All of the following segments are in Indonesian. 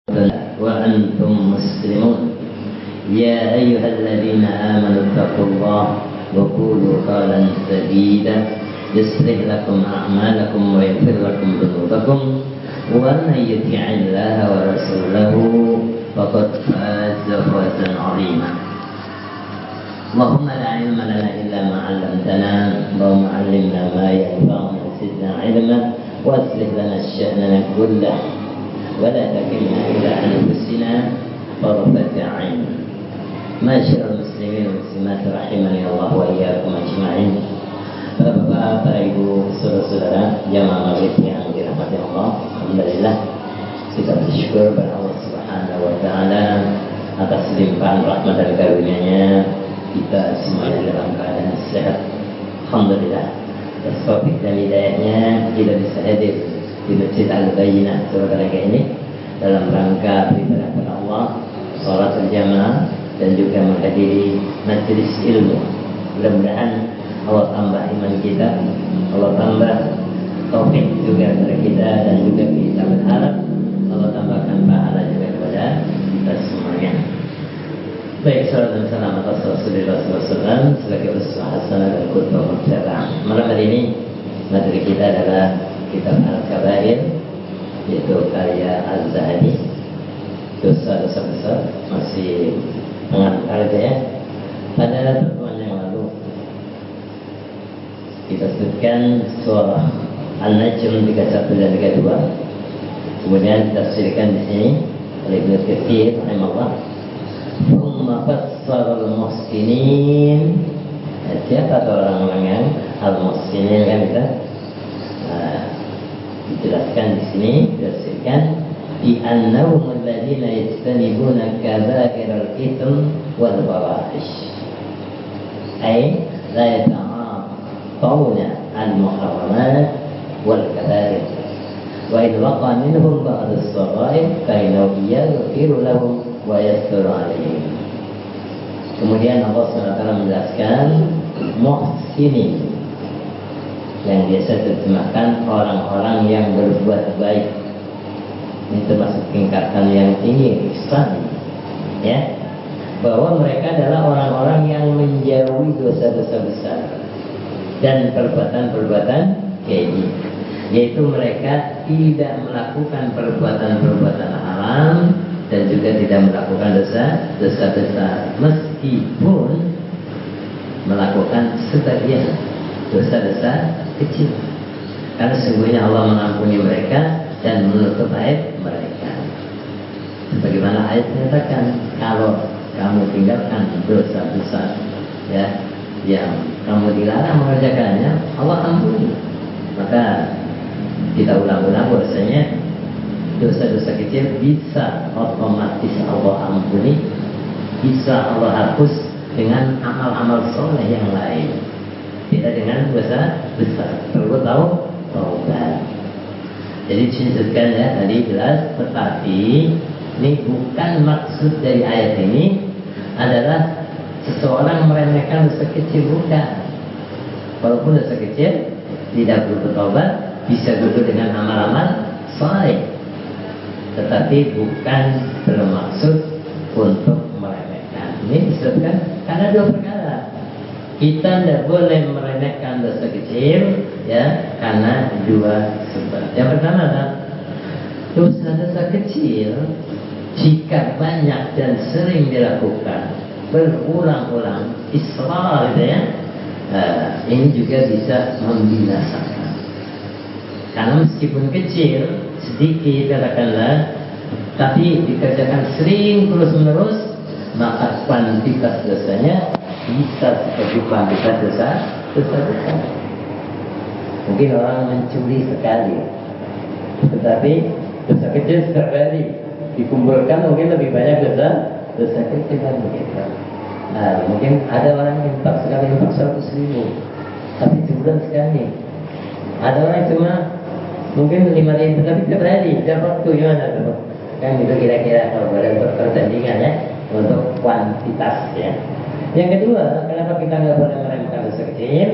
وأنتم مسلمون يا أيها الذين آمنوا اتقوا الله وقولوا قولا سديدا يصلح لكم أعمالكم ويغفر لكم ذنوبكم ومن يطع الله ورسوله فقد فاز فوزا عظيما. اللهم لا علم لنا إلا ما علمتنا اللهم علمنا ما ينفعنا وزدنا علما وأصلح لنا شأننا كله ولا تكلنا إلى أنفسنا طرفة عين. معاشر المسلمين والmuslimat rahimani Allah wa iyyakum ajma'in. Bapak-bapak, Ibu, saudara-saudara jamaah maghrib yang dirahmati Allah, alhamdulillah kita bersyukur kepada Allah Subhanahu wa taala atas limpahan rahmat dan karunia-Nya kita semuanya dalam keadaan sehat. Alhamdulillah. Atas taufik dan hidayahnya kita bisa hadir di Masjid Al-Bayyinah sebagai ini dalam rangka beribadah kepada Allah, sholat berjamaah dan juga menghadiri majelis ilmu. Mudah-mudahan Allah tambah iman kita, Allah tambah taufik juga kepada kita, dan juga kita berharap Allah tambahkan pahala juga kepada kita semuanya. Baik, salam dan salam atas Rasulullah SAW sebagai uswah hasanah dan qudwah muqtadah. Malam hari ini materi kita adalah kitab Al-Kabair, yaitu karya Az-Zahabi, dosa-dosa besar. Masih mengantar ya. Pada pertemuan yang lalu kita sebutkan surah An-Najm 31 dan 32. Kemudian ditafsirkan di sini oleh Ibnu Katsir rahimahullah. Thumma fassara al-muhsinin. Siapa orang-orang yang al-muhsinin kan kita? Dijelaskan di sini, ditafsirkan bi annahum alladziina yajtanibuna kaba'iral itsm wal fawahish. Ay la yata'atawna al-muharramat wal kaba'ir. Wa in waqa minhum ba'd as-sagha'ir fa innahu yaghfiru lahum wa yasturu 'alaihim. Kemudian Allah SWT menjelaskan muhsinin, yang biasa diterjemahkan orang-orang yang berbuat baik. Ini termasuk tingkatan yang tinggi, ihsan, ya, bahwa mereka adalah orang-orang yang menjauhi dosa-dosa besar dan perbuatan-perbuatan keji, yaitu mereka tidak melakukan perbuatan-perbuatan haram dan juga tidak melakukan dosa-dosa besar, meskipun melakukan sebagian dosa-dosa kecil, karena sesungguhnya Allah mengampuni mereka dan menutup aib mereka. Sebagaimana ayat menyatakan, kalau kamu tinggalkan dosa besar, ya, yang kamu dilarang mengerjakannya, Allah ampuni. Maka kita ulang-ulang bahwasanya dosa-dosa kecil bisa otomatis Allah ampuni, bisa Allah hapus dengan amal-amal soleh yang lain, tidak dengan dosa besar. Perlu tahu taubat. Jadi disebutkan ya tadi jelas, tetapi ini bukan maksud dari ayat ini adalah seseorang meremehkan dosa kecil, bukan. Walaupun dosa kecil tidak perlu bertobat, bisa gugur dengan amal-amal saleh, tetapi bukan bermaksud untuk meremehkan. Ini disebutkan karena dua perkara. Kita tidak boleh meremehkan dosa kecil, ya, karena dua sebab. Yang pertama adalah dosa-dosa kecil jika banyak dan sering dilakukan berulang-ulang, israr, gitu ya, ini juga bisa membinasakan. Karena meskipun kecil, sedikit katakanlah, tapi dikerjakan sering terus-menerus, maka kuantitas dosanya bisa seperti kuantitas dosa besar. Mungkin orang mencuri sekali, tetapi dosa kecil sekali dikumpulkan mungkin lebih banyak dosa kecil kan begitu. Nah, mungkin ada orang yang infak sekali, infak 100.000, tapi sebulan sekali. Ada orang cuma mungkin 5.000, tapi tiap hari, tiap waktu, gimana tuh? Kan itu kira-kira kalau boleh untuk perbandingan ya, untuk kuantitas ya. Yang kedua, kenapa kita nggak boleh meremehkan dosa kecil?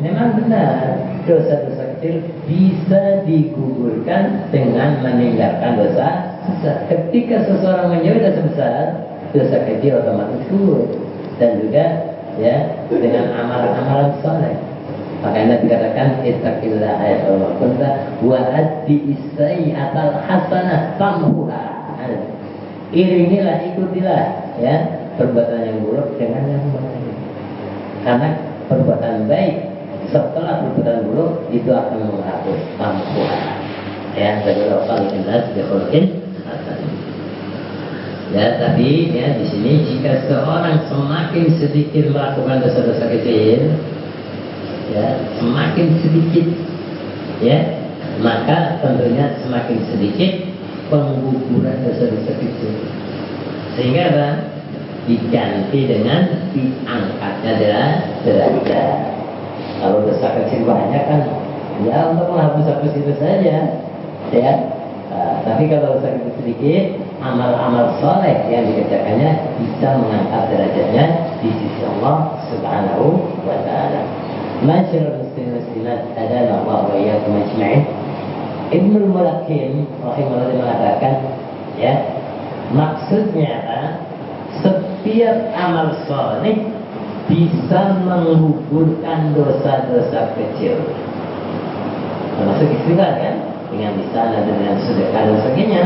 Memang benar, dosa-dosa kecil bisa digugurkan dengan meninggalkan dosa besar. Ketika seseorang menjauhi dosa besar, dosa kecil otomatis turun. Dan juga ya dengan amalan-amalan soleh. Makanya dikatakan ittaqillah ayatullah kunta wa addi isai'atal hasanah tamhuha. Iringilah, ikutilah ya perbuatan yang buruk dengan yang baik. Karena perbuatan baik setelah perbuatan buruk itu akan menghapus tamhuha. Ya, kedua kali jelas dikhulqin hasan. Ya, tapi ya di sini jika seorang semakin sedikit melakukan dosa-dosa kecil, ya semakin sedikit, ya maka tentunya semakin sedikit pengguguran dosa-dosa kecil, sehingga apa? Diganti dengan diangkatnya derajat. Kalau dosa kecil banyak kan, ya untuk menghapus-hapus itu saja, ya. Tapi kalau dosa kecil sedikit, amal-amal soleh yang dikerjakannya bisa mengangkat derajatnya di sisi Allah Subhanahu wa Ta'ala. Masyaallah muslimin muslimat adana Allah wa iyyakum ajma'in. Ibnu Mulakin rahimahullah mengatakan, ya maksudnya setiap amal soleh bisa menggugurkan dosa-dosa kecil, termasuk istilah kan, dengan lisan dan dengan sedekah dan sebagainya.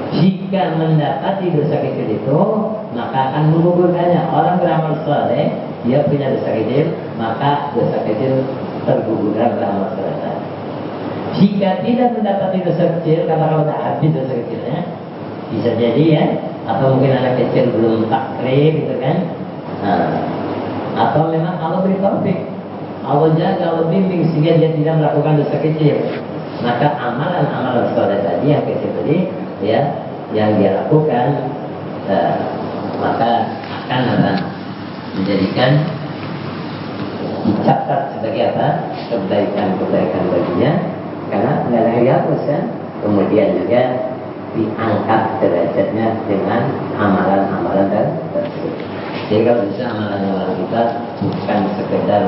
Jika mendapati dosa kecil itu, maka akan menggugurkannya. Orang beramal soleh, dia punya dosa kecil, maka dosa kecil tergugurkan beramal soleh. Jika tidak mendapati dosa kecil, karena kalau tidak habis dosa kecilnya, bisa jadi ya, atau mungkin anak kecil belum takrib gitu kan, atau memang Allah beri taufik, Allah jaga, Allah bimbing sehingga dia tidak melakukan dosa kecil, maka amalan-amalan soleh tadi yang kecil tadi, ya, yang dia lakukan, maka akan menjadikan dicatat sebagai apa? Kebaikan-kebaikan baginya. Karena nggak ada yang dihapus kan, kemudian juga diangkat derajatnya dengan amalan-amalan tersebut. Jadi kalau bisa amalan-amalan kita bukan sekedar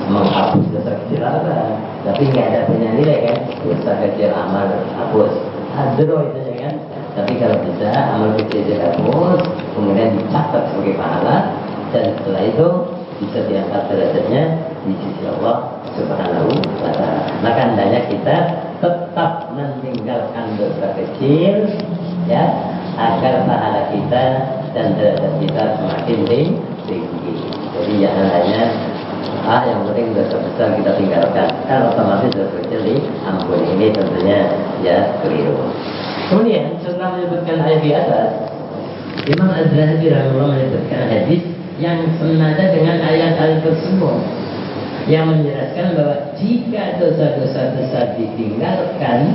menghapus dosa kecil apa, tapi nggak ada punya nilai kan, dosa kecil amal hapus, adro itu ya kan. Tapi kalau bisa amal kecil dihapus, kemudian dicatat sebagai pahala, dan setelah itu bisa diangkat derajatnya di sisi Allah Subhanahu wa Ta'ala. Maka hendaknya kita tetap meninggalkan dosa kecil, ya, agar pahala kita dan derajat kita semakin tinggi. Jadi jangan hanya yang penting dosa besar kita tinggalkan, kan otomatis dosa kecil diampuni. Ini tentunya ya keliru. Kemudian setelah menyebutkan ayat di atas, Imam Az-Zahabi rahimahullah menyebutkan hadis yang senada dengan ayat-ayat tersebut, yang menjelaskan bahwa jika dosa-dosa besar ditinggalkan,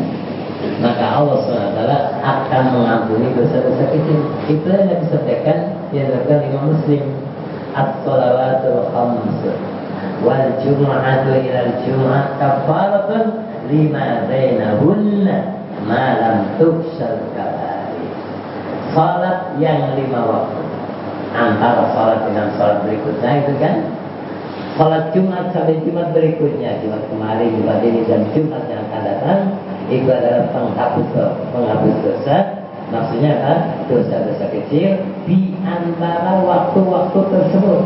maka Allah SWT akan mengampuni dosa-dosa kecil. Itu yang disebutkan yang dilakukan Imam Muslim, as-salawatul khams wal jum'atu ilal jum'ah kafaratun lima bainahunna ma lam tughsal kabair. Salat yang 5 waktu, antara salat dengan salat berikutnya itu kan, salat Jumat sampai Jumat berikutnya, Jumat kemarin, Jumat ini, dan Jumat yang akan datang, itu adalah penghapus dosa. Maksudnya apa? Dosa-dosa kecil di antara waktu-waktu tersebut.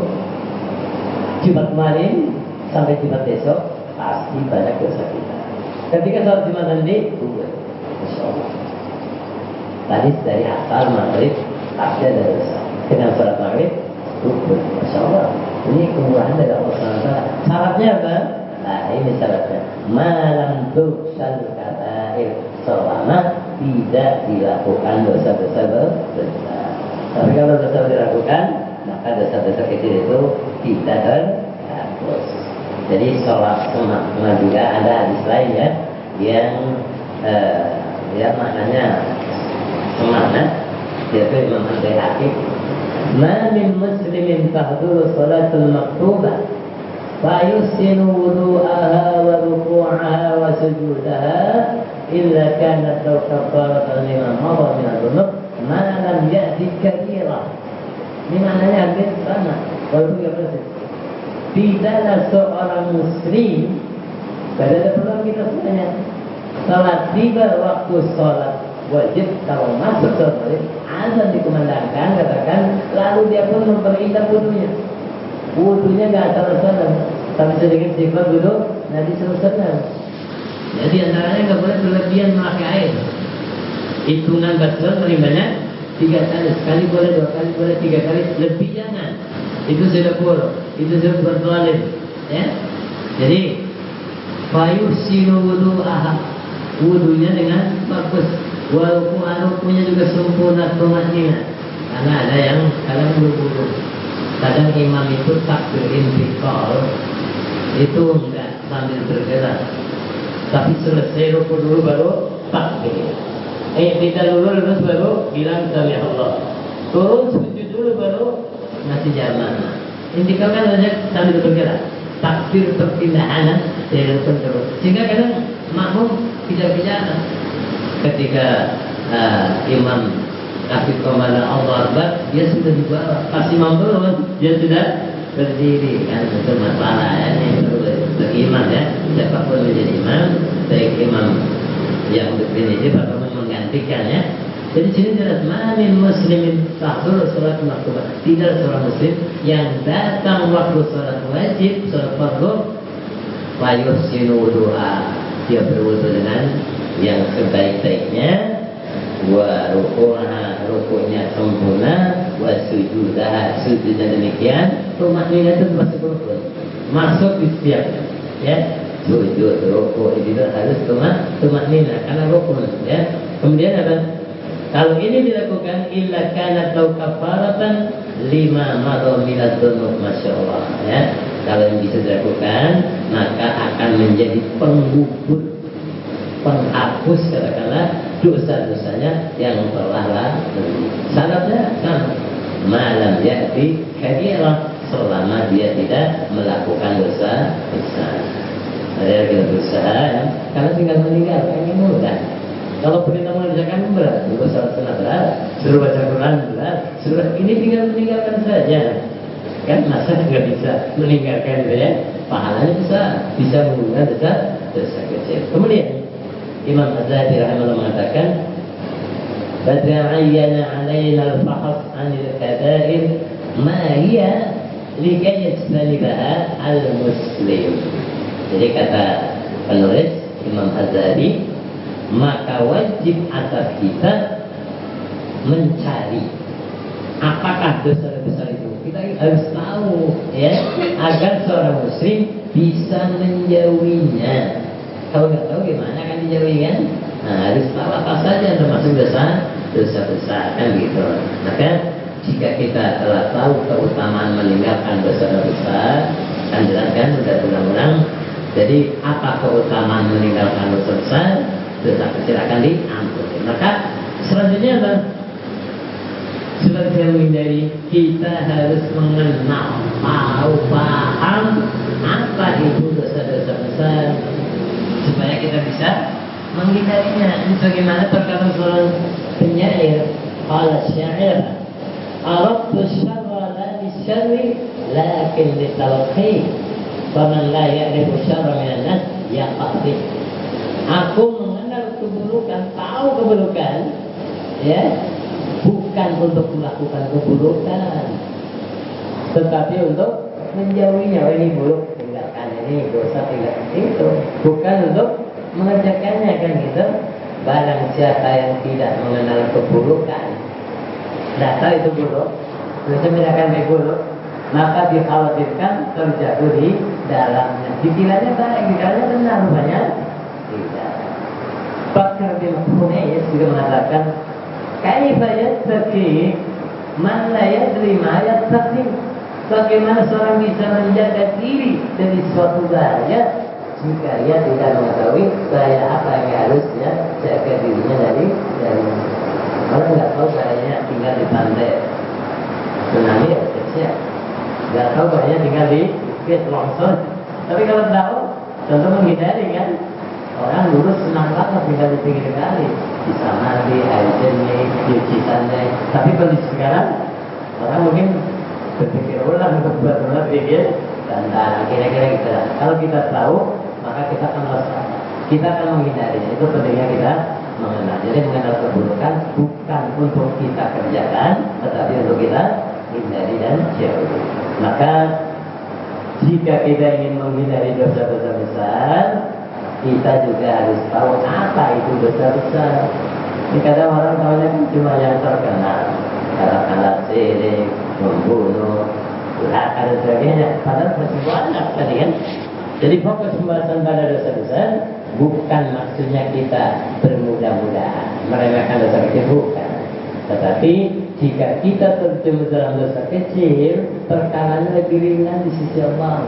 Jumat kemarin sampai Jumat besok pasti banyak dosa kita. Ketika salat Jumat nanti, Masya Allah, tadi dari asal maghrib pasti ada dosa. Dengan salat maghrib, Masya Allah, ini kemurahan dari Allah SWT. Syaratnya apa? Nah ini syaratnya, malam tughsal kabair, selama tidak dilakukan dosa-dosa besar. Tapi kalau dosa dilakukan, maka dosa-dosa kecil itu tidak terhapus. Jadi sholat sunnah juga ada hadis lain ya, yang ya maknanya semangat, yaitu Imam Al-Baihaqi, ma min muslimin tahduru salatul maktubah fa yusinu wudu'aha wa ruku'aha wa sujudaha illa kanat law kafaratan lima madha min adh-dhunub ma lam ya'ti kabira. Ini maknanya hampir sama, walaupun tidak persis. Tidaklah seorang muslim, pada perlu kita semuanya, salat tiba waktu salat wajib kalau masuk sholat maghrib, azan dikumandangkan, katakan, lalu dia pun memperindah wudunya. Wudunya nggak asal-asalan, tapi sedikit sifat dulu, Nabi SAW. Jadi antaranya nggak boleh berlebihan memakai air. Hitungan batal menerimanya 3 kali, sekali boleh, 2 kali boleh, 3 kali, lebih jangan. Itu sudah buruk, itu sudah berzalim, ya. Jadi fayuhsinu wudu'aha, wudunya dengan bagus, rukunya juga sempurna, tumanina. Karena ada yang kadang buru-buru, kadang imam itu takbir intikal, itu enggak sambil bergerak, tapi selesai ruku dulu baru takbir. Kita lulus baru bilang sami Allah, turun sujud dulu baru masih jalan. Intikal kan banyak sambil bergerak, takbir perpindahan dari rukun terus, sehingga kadang makmum tidak bicara ketika imam kasih komanda Allah Akbar, dia sudah di bawah, kasih imam turun, dia sudah berdiri. Kan itu masalah ya, ini perlu imam ya, siapapun menjadi imam, baik imam yang berdiri ataupun menggantikannya. Jadi sini jelas, mamin muslimin tahdur sholat maktubah, tidak seorang muslim yang datang waktu sholat wajib, sholat fardu, fayuhsinu wudu'a, dia berwudu dengan yang sebaik-baiknya, wa rukunya sempurna, wa sujudah sujudnya demikian, tumakninah itu masuk rukun, masuk di setiap, ya, sujud, ruku itu harus tumakninah karena rukun, ya. Kemudian apa? Kalau ini dilakukan, illa kanat lau kafaratan lima madha minadz dzunub, masyaallah, ya. Kalau yang bisa dilakukan, maka akan menjadi pengukur, penghapus katakanlah dosa-dosanya yang telah lalu. Syaratnya sama, malam ya'ti kabirah, selama dia tidak melakukan dosa besar. Ada kita berusaha, ya. Karena tinggal meninggalkan ini mudah. Kalau perintah mengerjakan berat, suruh salat sunat berat, suruh baca Quran berat, suruh ini tinggal meninggalkan saja. Kan masa nggak bisa meninggalkan itu, ya? Pahalanya bisa menggunakan dosa kecil. Kemudian Imam Az-Zahabi rahimahullah mengatakan, "Bad'ayyana 'alaina al-fahs 'anil kaba'ir ma hiya likay yajtanibaha al-muslim." Jadi kata penulis Imam Az-Zahabi, maka wajib atas kita mencari apakah dosa besar itu. Kita harus tahu, ya, agar seorang muslim bisa menjauhinya. Kalau nggak tahu gimana kan dijauhinya? Nah, harus tahu apa saja termasuk dosa besar, kan gitu. Maka jika kita telah tahu keutamaan meninggalkan dosa besar, kan jelaskan sudah ulang-ulang. Jadi apa keutamaan meninggalkan dosa besar? Dosa kecil akan diampuni. Maka selanjutnya apa? Sebagai menghindari, kita harus mengenal, tahu, paham apa itu dosa-dosa besar, supaya kita bisa menghindarinya. Ini bagaimana perkataan seorang penyair, qala syair, "Arabtu syarra la bisyarri lakin litalqi, faman la ya'rifu syarra minan nas yaqti." Aku mengenal keburukan, tahu keburukan, ya, bukan untuk melakukan keburukan, tetapi untuk menjauhinya. Oh, ini buruk, tinggalkan, ini dosa, tinggalkan itu. Bukan untuk mengerjakannya, kan gitu. Barang siapa yang tidak mengenal keburukan, tidak tahu itu buruk, terus mengerjakan yang buruk, maka dikhawatirkan terjatuh di dalamnya. Dikiranya baik, dikiranya benar, rupanya tidak. Bakar bin Hunais juga mengatakan, kaifa yattaqi man la yadri ma yattaqi. Bagaimana seorang bisa menjaga diri dari suatu bahaya jika ia tidak mengetahui bahaya apa yang harus dia jaga dirinya dari. Kalau nggak tahu bahayanya tinggal di pantai tsunami, ya siap. Nggak tahu bahayanya tinggal di bukit longsor. Tapi kalau tahu, tentu menghindari, kan. Orang lurus senang banget tinggal di pinggir kali, bisa mandi, air jernih, cuci santai. Tapi kondisi sekarang, orang mungkin berpikir ulang untuk buat pikir dan kira-kira gitu. Kalau kita tahu, maka kita akan waspada, kita akan menghindari. Itu pentingnya kita mengenal. Jadi mengenal keburukan bukan untuk kita kerjakan, tetapi untuk kita hindari dan jauhi. Maka jika kita ingin menghindari dosa-dosa besar, kita juga harus tahu apa itu dosa besar. Ini kadang orang tahunya cuma yang terkenal, katakanlah sirik, membunuh, durhaka dan sebagainya. Padahal masih banyak tadi kan. Jadi fokus pembahasan pada dosa besar bukan maksudnya kita bermudah-mudahan meremehkan dosa kecil, bukan. Tetapi jika kita terjerumus dalam dosa kecil, perkaranya lebih ringan di sisi Allah.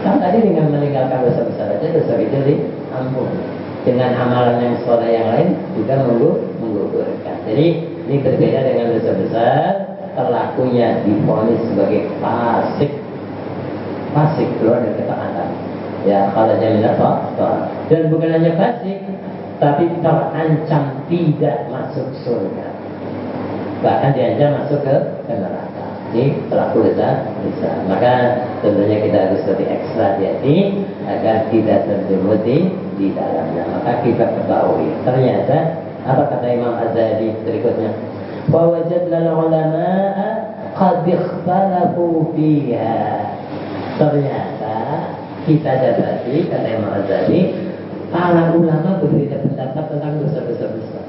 Kan tadi dengan meninggalkan dosa besar aja, dosa kecil diampuni. Dengan amalan yang soleh yang lain juga menggugurkan. Jadi ini berbeda dengan dosa besar, pelakunya divonis sebagai fasik keluar dari ketaatan. Ya, kalau jamilah toh. Dan bukan hanya fasik, tapi terancam tidak masuk surga. Bahkan diancam masuk ke neraka. Ini pelaku dosa besar. Maka tentunya kita harus lebih ekstra hati-hati agar tidak terjerumus di dalamnya. Maka kita ketahui ternyata apa kata Imam Az-Zahabi berikutnya, wa wajadna al-ulama'a qad ikhtalafu fiha. Ternyata kita dapati kata Imam Az-Zahabi, para ulama berbeda pendapat tentang dosa-dosa besar.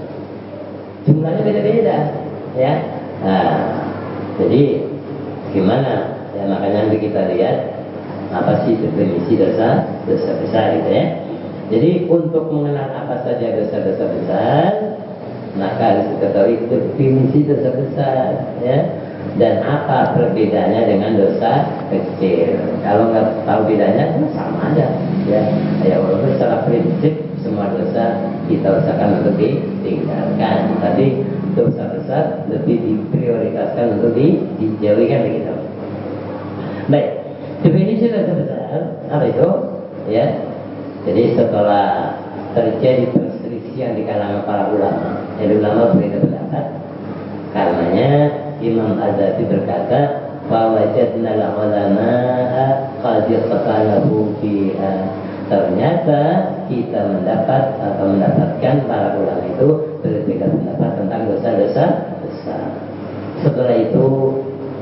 Jumlahnya beda-beda, ya. Nah, jadi gimana? Ya makanya nanti kita lihat apa sih definisi dosa besar gitu ya. Jadi untuk mengenal apa saja dosa-dosa besar, maka harus diketahui definisi dosa besar, ya. Dan apa perbedaannya dengan dosa kecil. Kalau nggak tahu bedanya, sama aja, ya. Ya walaupun secara prinsip semua dosa kita usahakan untuk ditinggalkan, tapi dosa besar lebih diprioritaskan untuk dijauhi, kan begitu. Baik, definisi dosa besar apa itu? Ya, jadi setelah terjadi perselisihan di kalangan para ulama, ulama berbeda pendapat. Karenanya Imam Az-Zahabi berkata, "Fawajadna al-ulama'a qad ikhtalafu fiha." Ternyata kita mendapatkan para ulama itu berbeda pendapat tentang dosa-dosa besar. Setelah itu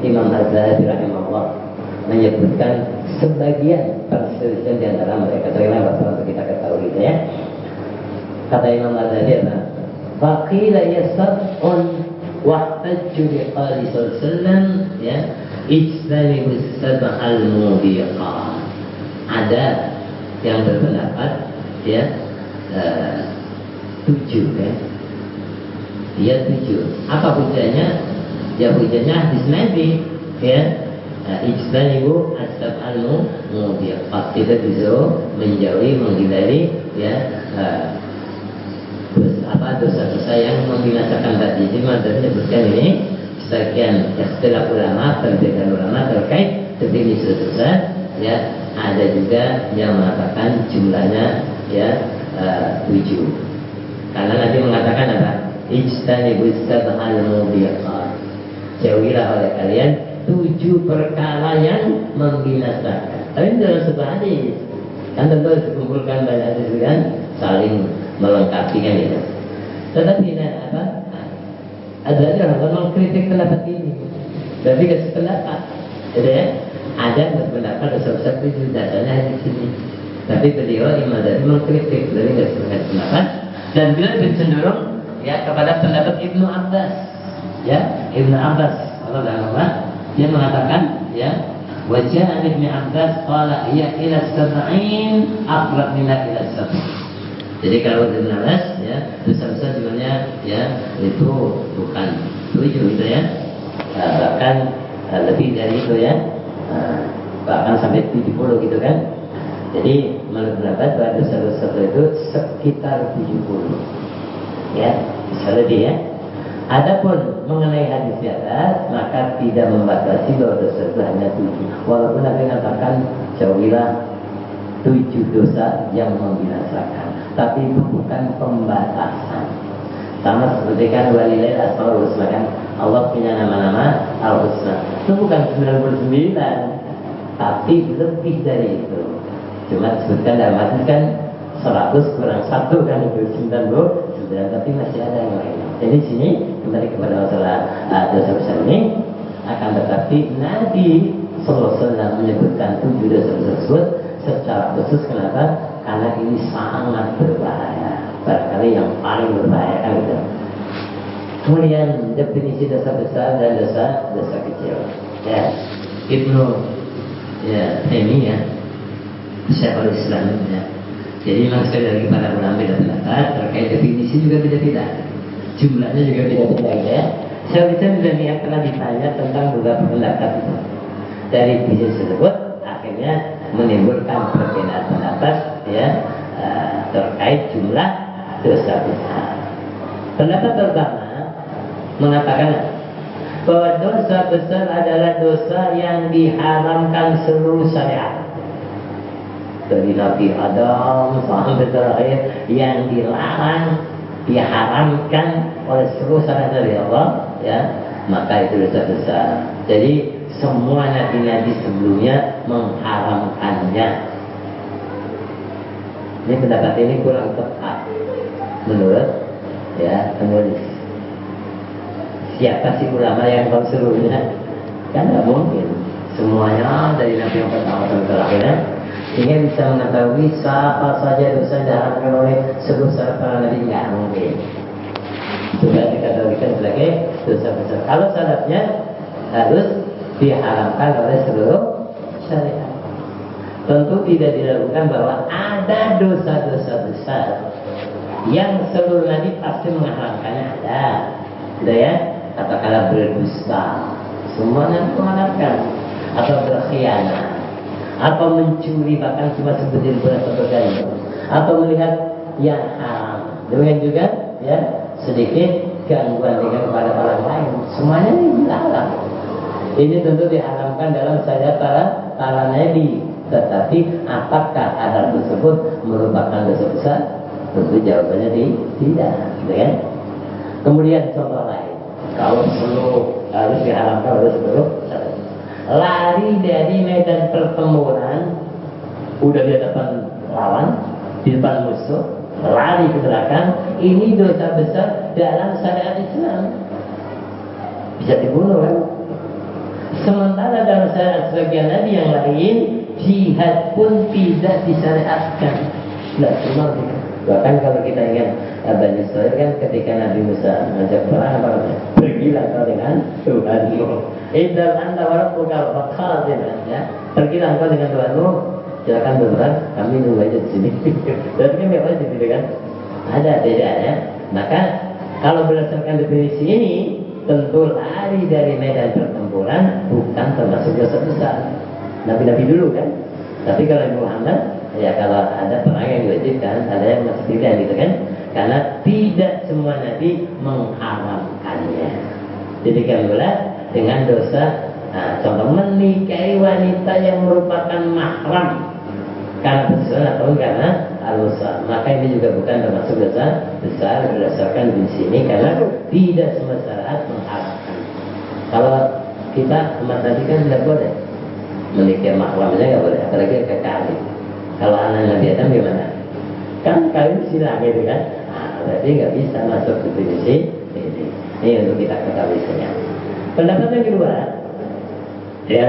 Imam Az-Zahabi rahimahullah menyebutkan sebagian perselisihan di antara mereka. Bagaimana untuk kita ketahui, ya. Kata Imam Az-Zahabi, "Faqila yasab'un wahtajju biqali sallallahu ya ijtanibus sab'al mubiqat." Ada yang berpendapat, ya, 7 kan. Dia 7. Apa hujahnya? Ya hujahnya hadis Nabi, ya. Ijtanibu as-sab'al mubiqat. Kita bisa menjauhi, menghindari, ya, dosa-dosa yang membinasakan tadi. Jadi Mazhab menyebutkan ini sekian istilah ulama, perbedaan ulama terkait definisi dosa, ya. Ada juga yang mengatakan jumlahnya, ya, 7. Karena Nabi mengatakan apa? Ijtanibus sab'al mubiqat. Jauhilah oleh kalian 7 perkara yang membinasakan. Tapi dalam sebuah hadis kan tentu harus dikumpulkan banyak hadis kan, saling melengkapi kan gitu. Tetapi apa? Ada orang mengkritik pendapat ini. Berarti kasih pendapat, gitu ya. Ada yang berpendapat dosa-dosa itu dasarnya di sini. Tapi beliau Imam Ghazali mengkritik, beliau kasih pendapat, dan beliau lebih cenderung, ya, kepada pendapat Ibnu Abbas, ya. Ibnu Abbas, dia mengatakan, ya, wajah Ibnu Abbas qala hiya ila sab'in aqrab min ila sab'in. Jadi kalau Ibnu Abbas, ya, dosa-dosa jumlahnya, ya, itu bukan 7 gitu ya. Bahkan lebih dari itu, ya. Bahkan sampai 70 gitu kan. Jadi menurut pendapat bahwa dosa-dosa itu sekitar 70, ya, bisa lebih, ya. Adapun mengenai hadis di atas, maka tidak membatasi bahwa dosa itu hanya 7. Walaupun Nabi mengatakan jauhilah 7 dosa yang membinasakan, tapi itu bukan pembatasan. Sama seperti kan walilai asmaul husna, kan Allah punya nama-nama al-husna. Itu bukan 99, tapi lebih dari itu. Cuma disebutkan dalam hadis kan 100 kurang 1 kan itu 99, tapi masih ada yang lain. Jadi sini kembali kepada masalah dosa besar ini. Akan tetapi Nabi SAW menyebutkan 7 dosa besar tersebut secara khusus. Kenapa? Karena ini sangat berbahaya, barangkali yang paling berbahaya kan gitu. Kemudian definisi dosa besar dan dosa kecil. Ya, Ibnu Taimiyah, Syekhul Islam. Ya. Jadi memang sekali lagi para ulama beda pendapat terkait definisi juga beda-beda, jumlahnya juga beda-beda ya. Syekhul Islam dan dia pernah ditanya tentang beberapa pendapat itu. Dari bisnis tersebut akhirnya menimbulkan perbedaan pendapat ya terkait jumlah dosa besar. Pendapat pertama mengatakan bahwa dosa besar adalah dosa yang diharamkan seluruh syariat. Dari Nabi Adam sampai terakhir yang dilarang, diharamkan oleh seluruh syariat dari Allah, ya, maka itu dosa besar. Jadi semua nabi-nabi sebelumnya mengharamkannya. Ini pendapat ini kurang tepat menurut ya penulis. Siapa sih ulama yang tahu seluruhnya? Kan nggak mungkin semuanya dari nabi yang pertama sampai terakhirnya. Sehingga bisa mengetahui siapa saja dosa yang diharamkan oleh seluruh syariat para nabi, nggak mungkin. Sudah dikategorikan sebagai dosa besar. Kalau syaratnya harus diharamkan oleh seluruh syariat. Tentu tidak diragukan bahwa ada dosa-dosa besar yang seluruh nabi pasti mengharamkannya, ada. Sudah ya, katakanlah berdusta, semuanya mengharamkan, atau berkhianat, atau mencuri bahkan cuma sebutir beras atau gandum, atau melihat yang haram. Demikian juga ya sedikit gangguan dengan kepada orang lain, semuanya ini dilarang. Ini tentu diharamkan dalam syariat para nabi. Tetapi apakah hal tersebut merupakan dosa besar? Tentu jawabannya tidak, gitu kan? Kemudian contoh lain, kalau seluruh harus diharamkan oleh seluruh syariat. Lari dari medan pertempuran, udah di hadapan lawan, di depan musuh, lari ke belakang, ini dosa besar dalam syariat Islam. Bisa dibunuh kan? Sementara dalam syariat sebagian nabi yang lain, jihad pun tidak disyariatkan. Tidak cuma bahkan kalau kita ingat Bani Israil kan ketika Nabi Musa mengajak perang apa namanya? Pergilah kau dengan Tuhanmu. Idal anta warabbuka faqatil, ya. Pergilah kau dengan Tuhanmu, silakan berperang, kami nunggu aja di sini. Tapi kan nggak wajib gitu kan? Ada bedanya. Maka kalau berdasarkan definisi ini, tentu lari dari medan pertempuran bukan termasuk dosa besar. Nabi-nabi dulu kan. Tapi kalau Nabi Muhammad, ya kalau ada perang yang diwajibkan, ada yang masih tidak gitu kan. Karena tidak semua nabi mengharamkannya. Demikian pula dengan dosa, contoh menikahi wanita yang merupakan mahram karena bersuara atau karena alusa, maka ini juga bukan termasuk dosa besar berdasarkan di sini karena tidak semua syariat mengharamkan. Kalau kita umat tadi kan tidak boleh menikah mahram aja nggak boleh, apalagi kekali. Kalau anak Nabi Adam gimana? Kan kalian silang gitu kan? Berarti nggak bisa masuk definisi ini. Ini untuk kita ketahui saja. Pendapat yang kedua, ya,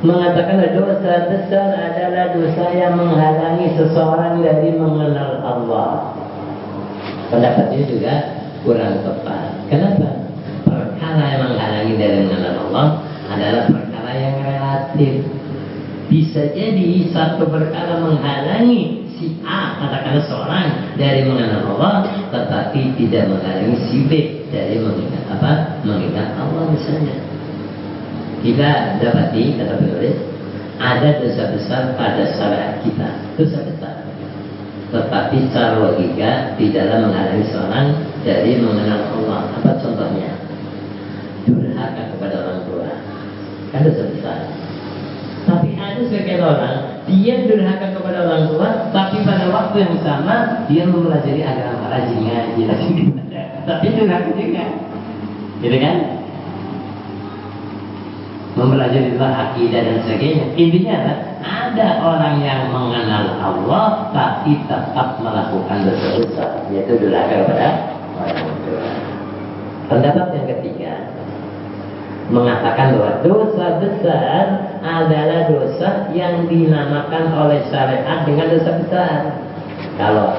mengatakan dosa besar adalah dosa yang menghalangi seseorang dari mengenal Allah. Pendapat ini juga kurang tepat. Kenapa? Perkara yang menghalangi dari mengenal Allah adalah perkara yang relatif. Bisa jadi satu perkara menghalangi si A, katakanlah seorang dari mengenal Allah, tetapi tidak menghalangi si B dari mengingat Allah misalnya. Kita dapati, kata penulis, ada dosa besar pada syariat kita, dosa besar. Tetapi secara logika tidak menghalangi seorang dari mengenal Allah. Apa contohnya? Durhaka kepada orang tua, kan dosa besar. Tapi ada sebagian orang, dia durhaka kepada orang tua, tapi pada waktu yang sama dia mempelajari agama, rajin ngaji, tapi durhaka juga, gitu kan? mempelajari akidah dan sebagainya. Intinya apa? Ada orang yang mengenal Allah tapi tetap melakukan dosa besar, yaitu durhaka kepada orang tua. Pendapat yang ketiga mengatakan bahwa dosa besar adalah dosa yang dinamakan oleh syariat dengan dosa besar. Kalau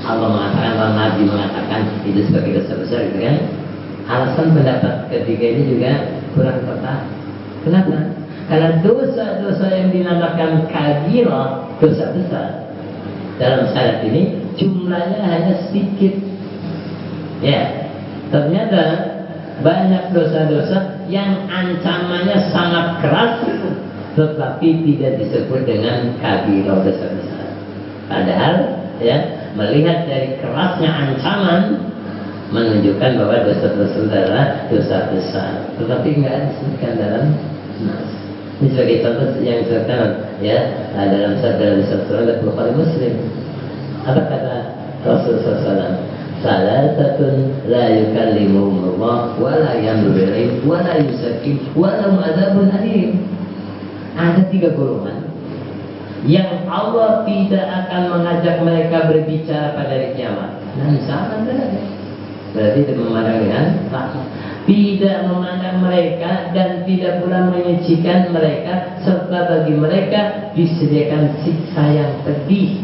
Allah mengatakan, kalau Nabi mengatakan itu sebagai dosa besar, gitu kan? Alasan pendapat ketiga ini juga kurang tepat. Kenapa? Karena dosa-dosa yang dinamakan kabirah, dosa besar, dalam syariat ini jumlahnya hanya sedikit. Ya, ternyata banyak dosa-dosa yang ancamannya sangat keras, tetapi tidak disebut dengan kabirah, dosa besar. Padahal, ya, melihat dari kerasnya ancaman menunjukkan bahwa dosa-dosa adalah dosa besar, tetapi nggak disebutkan dalam nas. Ini sebagai contoh yang disebutkan ya dalam sabda Rasulullah Bukhari Muslim. Apa kata Rasulullah SAW? Salasatun la yukallimuhum Allah wa la yanzuru ilaihim wa la yuzakkihim wa lahum adzabun alim. Ada 3 golongan yang Allah tidak akan mengajak mereka berbicara pada hari kiamat. Dan sama saja. Berarti tidak memandang dengan rahmat, tidak memandang mereka dan tidak pula menyucikan mereka, serta bagi mereka disediakan siksa yang pedih,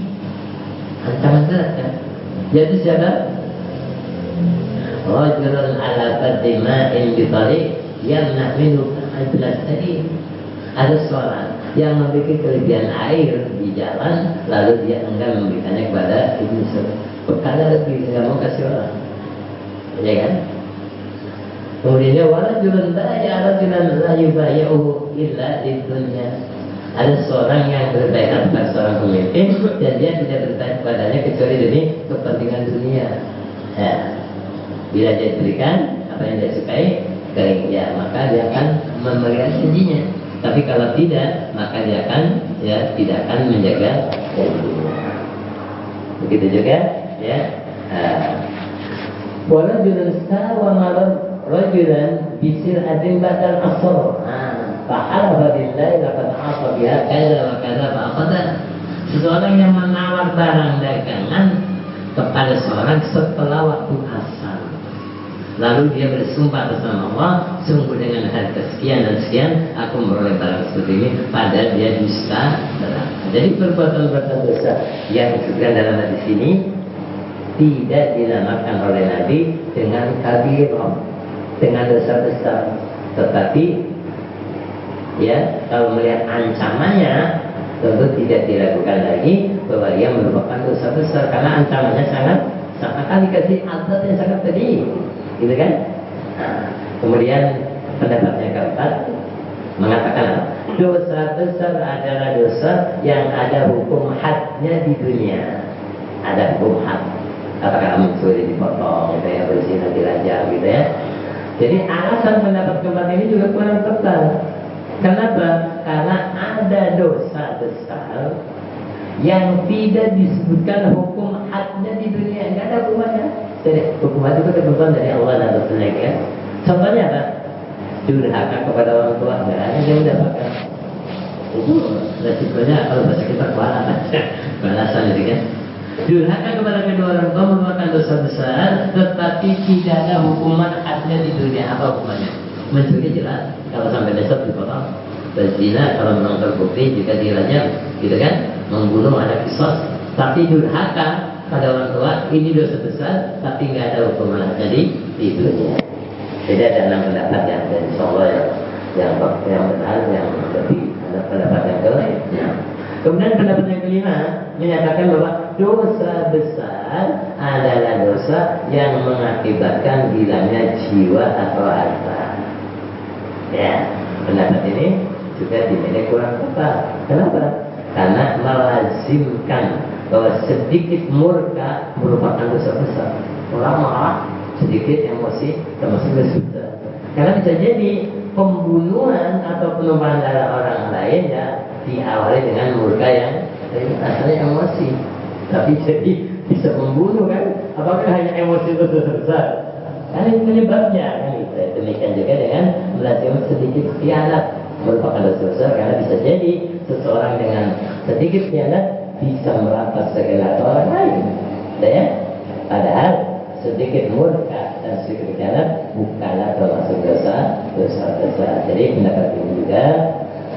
ancaman berat kan? Jadi siapa? Rajulun ala fatima'in bitariq yamna minhu ajlas tadi. Ada seorang yang memiliki kelebihan air di jalan, lalu dia enggan memberikannya kepada ibu bekal lebih, nggak mau kasih orang. Ya kan? Kemudian warajulun baya rajulan la yubayyi'uhu illa lidunya. Ada seorang yang berbaikat kepada seorang pemimpin dan dia tidak berbaikat padanya kecuali demi kepentingan dunia. Ya. Bila dia berikan apa yang dia sukai, ya maka dia akan memelihara janjinya. Tapi kalau tidak, maka dia akan tidak akan menjaga janjinya. Begitu juga, ya. Warajulun sawa marad rajulan bisir adin badal asr. Fahalafa billahi laqad asa biha kaza wa kaza fa akhadha. Seseorang yang menawar barang dagangan kepada seorang setelah waktu asar, lalu dia bersumpah bersama Allah, sungguh dengan harga sekian dan sekian aku memperoleh barang seperti ini, padahal dia dusta. Jadi perbuatan-perbuatan dosa yang disebutkan dalam hadis ini tidak dinamakan oleh Nabi dengan kabirah, dengan dosa besar, tetapi ya kalau melihat ancamannya tentu tidak dilakukan lagi bahwa dia merupakan dosa besar, karena ancamannya sangat akan dikasih azab yang sangat pedih, gitu kan? Nah, kemudian pendapatnya keempat mengatakan dosa besar adalah dosa yang ada hukum hadnya di dunia, ada hukum had. Katakan mencuri dipotong, gitu ya, berzina dirajam, gitu ya. Jadi alasan pendapat keempat ini juga kurang tepat. Kenapa? Karena ada dosa besar yang tidak disebutkan hukum hadnya di dunia, nggak ada hukumannya. Jadi hukum had itu ketentuan dari Allah dan Rasulnya, ya. Contohnya apa? Durhaka kepada orang tua, nggak ada yang mendapatkan. Itu resikonya kalau bahasa kita balasan, gitu kan? Durhaka kepada kedua orang tua merupakan dosa besar, tetapi tidak ada hukuman hadnya di dunia. Apa hukumannya? Mencuri jelas, kalau sampai besok dipotong. Berzina kalau memang terbukti juga dirajam, gitu kan? Membunuh ada kisos. Tapi durhaka pada orang tua ini dosa besar, tapi nggak ada hukuman hadnya di dunia. Jadi ada 6 pendapat yang insya Allah yang benar, yang lebih ada pendapat yang lain. Kemudian pendapat yang kelima menyatakan bahwa dosa besar adalah dosa yang mengakibatkan hilangnya jiwa atau harta. Ya, pendapat ini juga dinilai kurang tepat. Kenapa? Karena melazimkan bahwa sedikit murka merupakan dosa besar. Orang marah, sedikit emosi termasuk dosa besar. Karena bisa jadi pembunuhan atau penumpahan darah orang lain ya diawali dengan murka yang asalnya emosi, tapi jadi bisa membunuh kan? Apakah hanya emosi itu dosa besar? Kan ini penyebabnya kan? Demikian juga dengan melazimkan sedikit khianat, merupakan dosa besar karena bisa jadi seseorang dengan sedikit khianat bisa merampas segala orang lain, ya. Padahal sedikit murka dan sedikit khianat bukanlah termasuk dosa besar. Jadi pendapat ini juga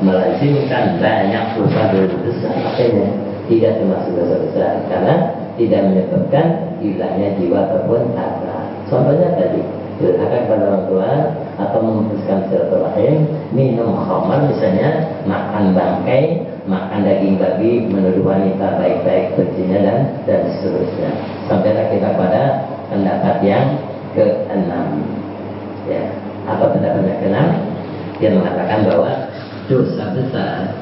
melazimkan banyak dosa besar, makanya tidak termasuk dosa besar karena tidak menyebabkan hilangnya jiwa ataupun harta. Contohnya tadi durhaka kepada orang tua atau memutuskan silaturahim, minum khamar misalnya, makan bangkai, makan daging babi, menuduh wanita baik-baik berzina dan seterusnya. Sampailah kita pada pendapat yang keenam. Ya, apa pendapat yang keenam? Dia mengatakan bahwa dosa besar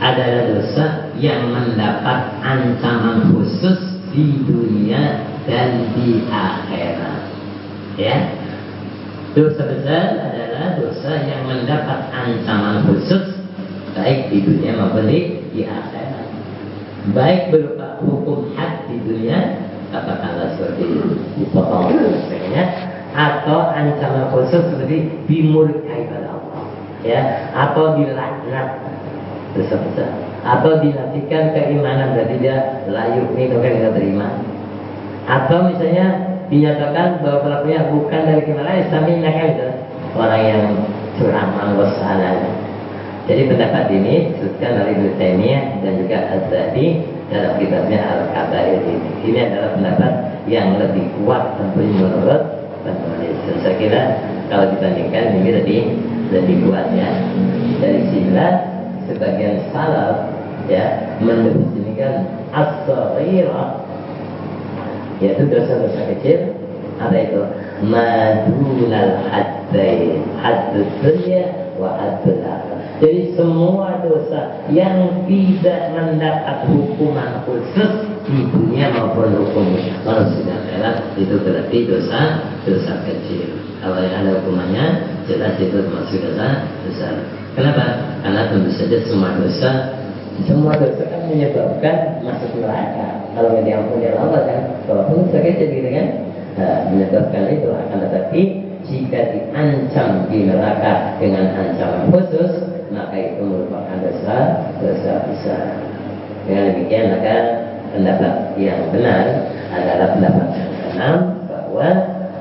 adalah dosa yang mendapat ancaman khusus di dunia dan di akhirat. Ya, dosa besar adalah dosa yang mendapat ancaman khusus baik di dunia maupun di akhirat. Baik berupa hukum had di dunia, katakanlah seperti dipotong dan sebagainya, atau ancaman khusus seperti dimurkai pada Allah, ya, atau dilaknat, dosa besar, atau dinafikan keimanan berarti dia layu ini bukan tidak terima, atau misalnya dinyatakan bahwa pelakunya bukan dari keimanan Islam, itu orang yang curang mangos anaknya. Jadi pendapat ini disebutkan oleh Ibnu Taimiyah dan juga Az-Zahabi dalam kitabnya Al-Kabair ini. Ini adalah pendapat yang lebih kuat tentunya menurut penulis. Saya kira kalau dibandingkan ini lebih kuat ya. Dari sinilah sebagian salaf ya mendefinisikan as-saghirah, yaitu dosa-dosa kecil. Ada itu madunal haddain, haddud dunya wa haddul akhirah. Jadi semua dosa yang tidak mendapat hukuman khusus di dunia maupun hukum manusia akhirat itu berarti dosa kecil. Kalau yang ada hukumannya jelas itu termasuk dosa besar. Kenapa? Karena tentu saja semua dosa kan menyebabkan masuk neraka. Kalau nggak diampuni Allah kan, walaupun sakit gitu kan, menyebabkan itu. Akan tetapi jika diancam di neraka dengan ancaman khusus, maka itu merupakan dosa besar. Dengan demikian maka pendapat yang benar adalah pendapat yang keenam, bahwa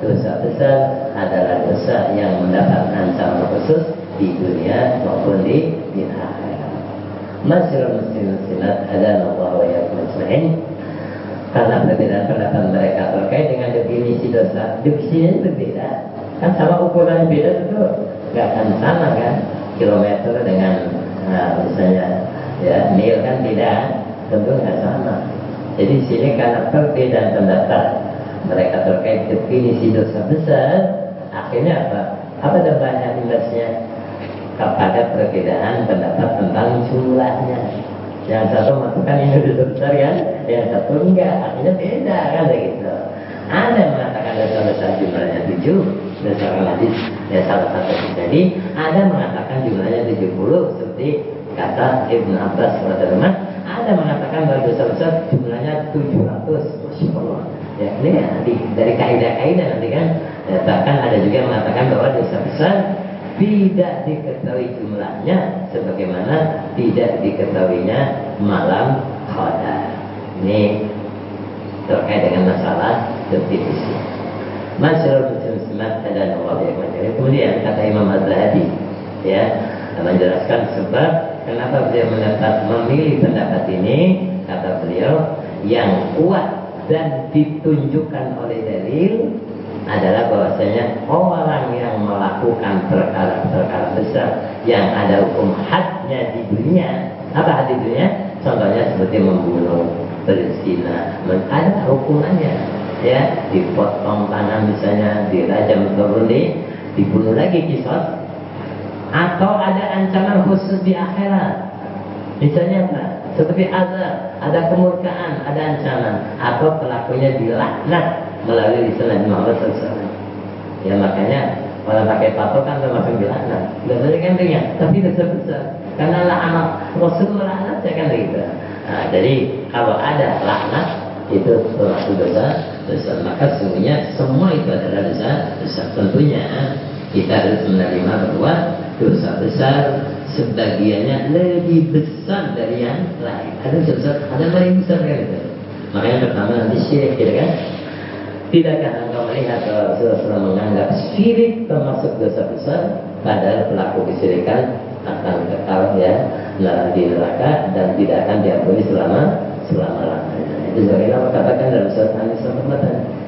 dosa besar adalah dosa yang mendapat ancaman khusus di dunia maupun di akhirat. Masyaallah muslimat adzana Allah wa iyyakum ajma'in. Karena perbedaan pendapat mereka terkait dengan definisi dosa, definisinya berbeda. Kan sama ukuran beda tentu nggak akan sama kan, kilometer dengan misalnya ya mil kan beda, tentu nggak sama. Jadi sini karena perbedaan pendapat mereka terkait definisi dosa besar, akhirnya apa dampaknya imbasnya kepada perbedaan pendapat tentang jumlahnya. Yang satu mengatakan ini dosa besar kan, yang satu enggak, akhirnya beda kan begitu. Ada yang mengatakan dosa besar jumlahnya 7, berdasarkan hadis ya salah satu. Jadi ada mengatakan jumlahnya 70 seperti kata Ibnu Abbas radhiyallahu anhu. Ada mengatakan bahwa dosa besar jumlahnya 700. Masya Allah. Ya ini dari kaidah-kaidah nanti kan. Ya, bahkan ada juga yang mengatakan bahwa dosa besar tidak diketahui jumlahnya sebagaimana tidak diketahuinya malam qadar. Ini terkait dengan masalah definisi. Masyaallah muslimat dan Allah yang menjadi. Kemudian kata Imam Az-Zahabi ya menjelaskan sebab kenapa beliau memilih pendapat ini. Kata beliau yang kuat dan ditunjukkan oleh dalil adalah bahwasanya orang yang melakukan perkara-perkara besar yang ada hukum hadnya di dunia, apa had di dunia? Contohnya seperti membunuh, berzina, ada hukumannya, ya, dipotong tangan misalnya, dirajam ataupun dibunuh lagi kisos, atau ada ancaman khusus di akhirat, misalnya apa? Seperti azab, ada kemurkaan, ada ancaman, atau pelakunya dilaknat melalui lisan Muhammad SAW. Ya makanya orang pakai tato kan termasuk dilaknat. Dosanya kan ringan, tapi dosa besar. Karena laknat Rasulullah laknat ya kan begitu. Nah, jadi kalau ada laknat itu termasuk dosa. Maka sesungguhnya semua itu adalah dosa. Tentunya kita harus menerima bahwa dosa besar sebagiannya lebih besar dari yang lain. Ada dosa besar, ada yang paling besar kan itu. Makanya pertama nanti syirik, gitu kan? Tidakkah engkau melihat bahwa Rasulullah menganggap syirik termasuk dosa besar, padahal pelaku kesyirikan akan kekal ya di neraka dan tidak akan diampuni selama-lamanya. Itu sebagaimana katakan dalam surat An-Nisa,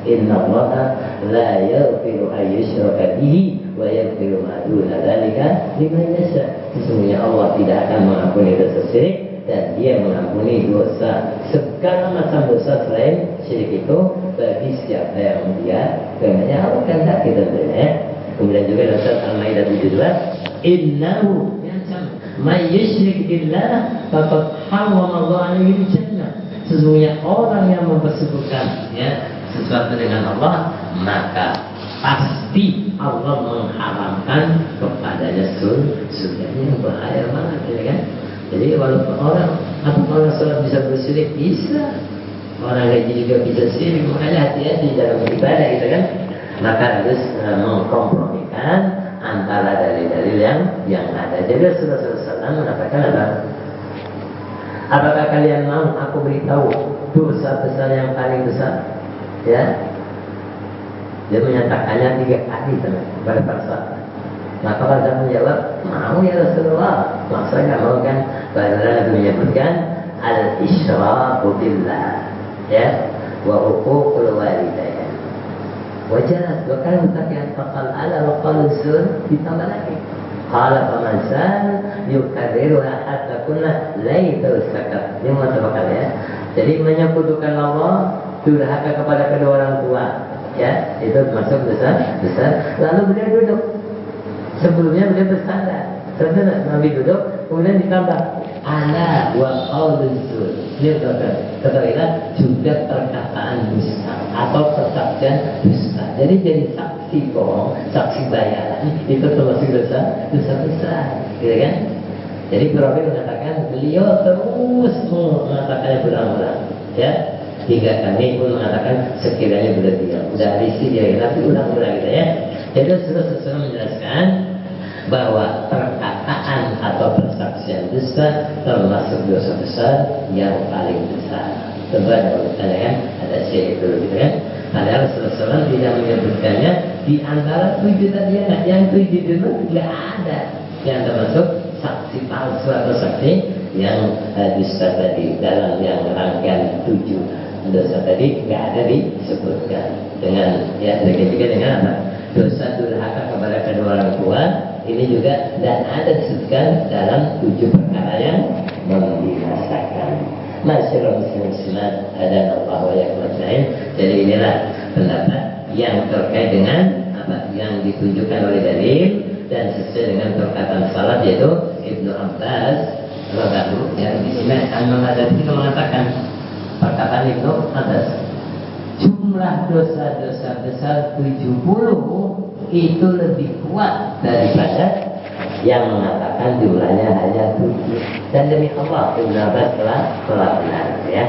Inna Allaha la yaghfiru an yushraka bihi wa yaghfiru ma duna dzalika liman yasha. Sesungguhnya Allah tidak akan mengampuni dosa syirik dan Dia mengampuni dosa segala macam dosa selain syirik itu bagi siapa yang Dia kehendaknya Allah kehendaki tentunya. Kemudian juga dalam surat Al-Maidah 72, Innahu may yusyrik billah faqad harrama Allah 'alaihi al-jannah. Sesungguhnya orang yang mempersekutukan ya sesuatu dengan Allah, maka pasti Allah mengharamkan kepadanya surga. Ini bahaya banget ya kan. Jadi walaupun orang sholat bisa bersyirik, bisa orang haji juga bisa syirik. Makanya hati-hati dalam beribadah gitu kan. Maka harus mengkompromikan antara dalil-dalil yang ada. Jadi Rasulullah SAW mengatakan apa? Apakah kalian mau aku beritahu dosa besar yang paling besar? Ya, dia menyatakannya 3 kali pada sahabat. Maka pada menjawab, mau ya Rasulullah. Maksudnya mau kan? Pada Nabi menyebutkan al-isyraku billah, ya, wa huququl walidain. Wajar, bahkan mutakian fakal ala wa qala zur ditambah lagi. Qala famansan yukarriruha hatta kunna laitul sakat. Ini mengatakan ya. Jadi menyekutukan Allah, durhaka kepada kedua orang tua, ya, itu termasuk dosa besar. Lalu beliau duduk. Sebelumnya beliau bersandar. Setelah Nabi duduk, kemudian ditambah ala wa qauluz zur. Dia ketahuilah juga perkataan dusta atau persaksian dusta. Jadi saksi bohong, saksi bayaran itu termasuk dosa besar, gitu kan? Jadi Rabi mengatakan beliau terus mengatakannya berulang-ulang, ya. Hingga kami pun mengatakan sekiranya beliau diam, udah risih dia, tapi ulang-ulang gitu ya. Jadi Rasulullah menjelaskan bahwa perkataan atau persaksian dusta termasuk dosa besar yang paling besar. Coba ada kan, ada syirik dulu gitu kan. Padahal Rasulullah tidak menyebutkannya di antara 7 tadi yang 7 itu tidak ada yang termasuk saksi palsu atau saksi yang dusta tadi dalam yang rangkaian 7 dosa tadi nggak ada disebutkan dengan ya juga dengan apa? Dosa durhaka kepada kedua orang tua ini juga dan ada disebutkan dalam 7 perkara yang membinasakan. Masyaallah muslimat ada Allah wa yakumain. Jadi inilah pendapat yang terkait dengan apa yang ditunjukkan oleh dalil dan sesuai dengan perkataan salat yaitu Ibnu Abbas radhiyallahu yang di sini An-Nawawi itu mengatakan perkataan Ibnu Abbas jumlah dosa-dosa besar 70 itu lebih kuat daripada yang mengatakan jumlahnya hanya 7. Dan demi Allah Ibnu Abbas telah benar ya.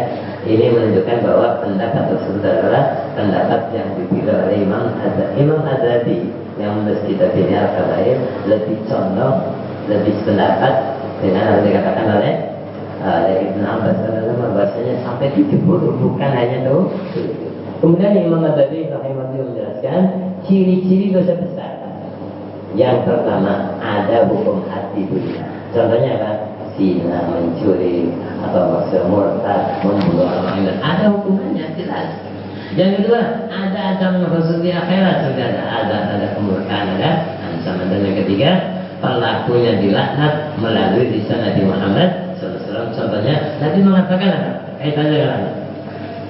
Ini menunjukkan bahwa pendapat tersebut adalah pendapat yang dipilih oleh Imam Adzhabi yang menulis kitab ini Al-Kabair lebih condong, lebih sependapat dengan yang dikatakan oleh Ibnu Abbas bahwasanya sampai 70 bukan hanya itu. Kemudian Imam Adzhabi rahimahullah menjelaskan ciri-ciri dosa besar. Yang pertama ada hukum hati dunia. Contohnya apa? Zina, mencuri, atau maksud murtad, membunuh orang lain. Ada hukumannya jelas. Yang kedua ada ancaman khusus di akhirat, sudah ada kemurkaan, ada ancaman. Dan yang ketiga pelakunya dilaknat melalui lisan Nabi Muhammad SAW. Contohnya Nabi mengatakan apa? Kaitannya dengan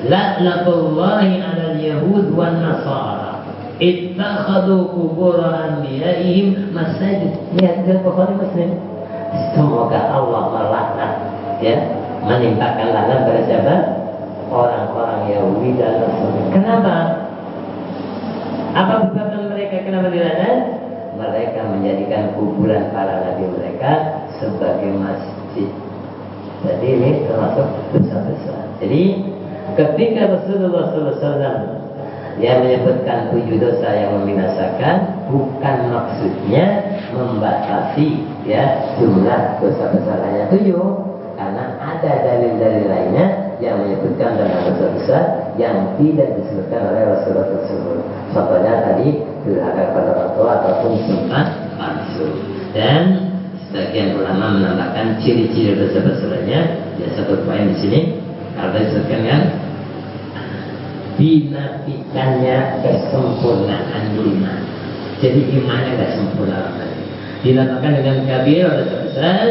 la'natullahi 'alal yahud wan nasara ittakhadhu qubur anbiya'ihim masajid. Lihat dari Bukhari Muslim. Semoga Allah melaknat ya, menimpakan laknat pada siapa? Orang-orang Yahudi dan Nasrani. Kenapa? Apa sebabnya mereka kenapa dilaknat? Mereka menjadikan kuburan para nabi mereka sebagai masjid. Jadi ini termasuk dosa besar. Jadi ketika Rasulullah SAW Dia menyebutkan 7 dosa yang membinasakan, bukan maksudnya membatasi ya jumlah dosa besar hanya 7, karena ada dalil-dalil lainnya yang menyebutkan tentang dosa besar yang tidak disebutkan oleh Rasulullah tersebut. Contohnya tadi durhaka kepada orang tua ataupun sumpah palsu. Dan sebagian ulama menambahkan ciri-ciri dosa besarnya. Ya, satu poin di sini kalau disebutkan kan dinafikannya kesempurnaan iman. Jadi imannya tidak sempurna lagi. Dinamakan dengan kabir dosa besar,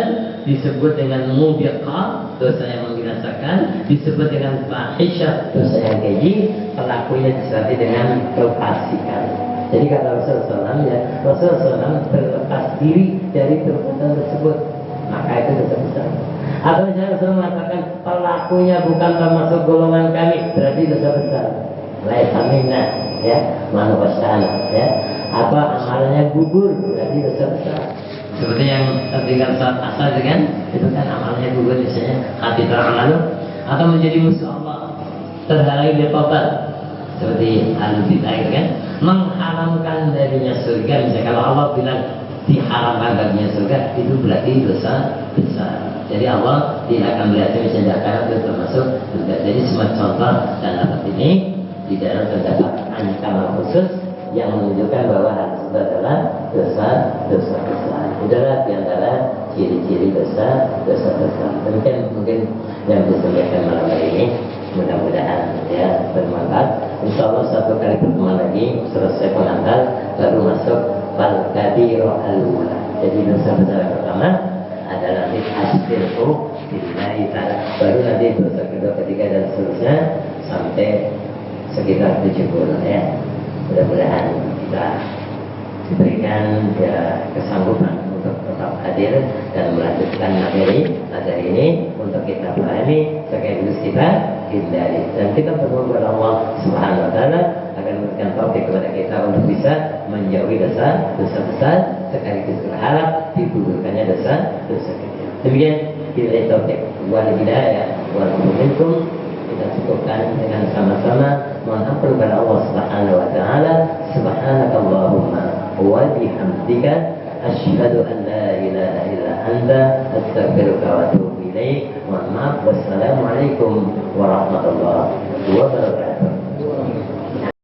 disebut dengan mubiqah dosa yang membinasakan, disebut dengan fahisyah dosa yang keji, pelakunya disertai dengan kefasikan. Jadi kata Rasulullah SAW ya, Rasulullah SAW berlepas diri dari perbuatan tersebut, maka itu dosa besar. Atau misalnya Rasulullah mengatakan pelakunya bukan termasuk golongan kami, berarti dosa besar. Laisa minna ya, manusia ya. Apa amalnya gugur, berarti dosa besar. Seperti yang tertinggal saat asal kan, itu kan amalnya gugur, misalnya hati teramalu atau menjadi musuh Allah, terhalangi dari total, seperti al-bid'ah kan, mengharamkan darinya surga. Misalnya kalau Allah bilang diharamkan baginya surga, itu berarti dosa besar. Jadi Allah tidak akan melihatnya misalnya karena itu termasuk surga. Jadi semua contoh dan alat ini di dalam terdapat ancaman khusus yang menunjukkan bahwa hal tersebut adalah dosa besar. Itulah diantara ciri-ciri dosa besar. Demikian mungkin yang disampaikan malam hari ini. Mudah-mudahan ya bermanfaat. Insya Allah satu kali pertemuan lagi selesai pengantar baru masuk al-kabiru al-ula. Jadi dosa besar yang pertama adalah al-asyirku billahi ta'ala. Baru nanti dosa kedua, ketiga dan seterusnya sampai sekitar 70 ya. Mudah-mudahan kita diberikan ya kesanggupan untuk tetap hadir dan melanjutkan materi ini untuk kita pahami sekaligus kita hindari, dan kita berdoa kepada Allah Subhanahu wa taala agar memberikan taufik kepada kita untuk bisa menjauhi dosa besar sekaligus berharap digugurkannya dosa kecil. Demikian kita taufik wal hidayah wal minkum. Kita cukupkan dengan sama-sama mohon ampun kepada Allah Subhanahu wa taala. Subhanakallahumma wa bihamdika asyhadu an la ilaha illa anta astaghfiruka wa atubu ilaik. Mohon maaf. Wassalamualaikum warahmatullahi wabarakatuh.